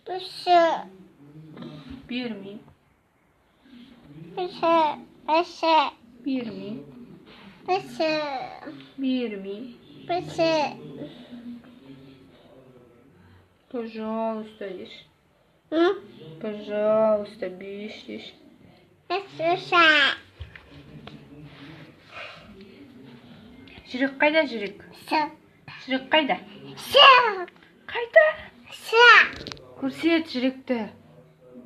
不是， Bir mi? 不是，不是， Bir mi? 不是， Bir mi? 不是， Пожалуйста, ешь. 嗯， Пожалуйста, ешь. 不是啥？ Жүрек қайда жүрек? 是 Жүрек қайда? 是 Қайда? 是 Көрсет жүректі.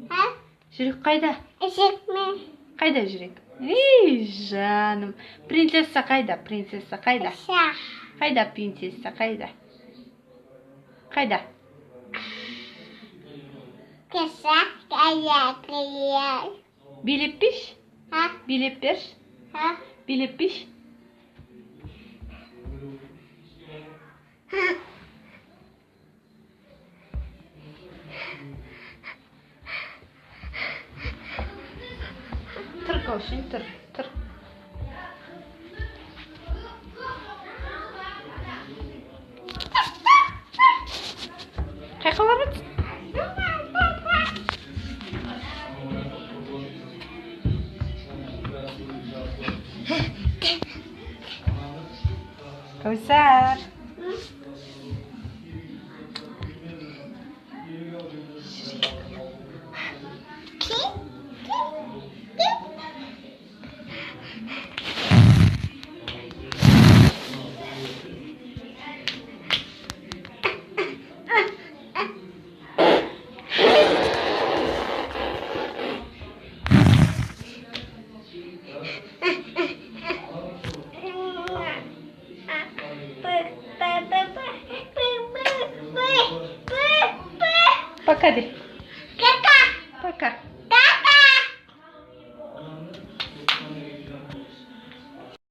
啊， Жүрек қайда? 是没 Қайда жүрек? Ей, жаным. Принцесса қайда? Принцесса қайда? 是 Қайда принцесса қайда? Қайда? 可是可以 Билеп берші. 啊 Билеп берші. 啊 Билеп берші. Тұр каушин, тұр. Қайқа барып жатсың? Кәусар. Пока, Ди. Пока.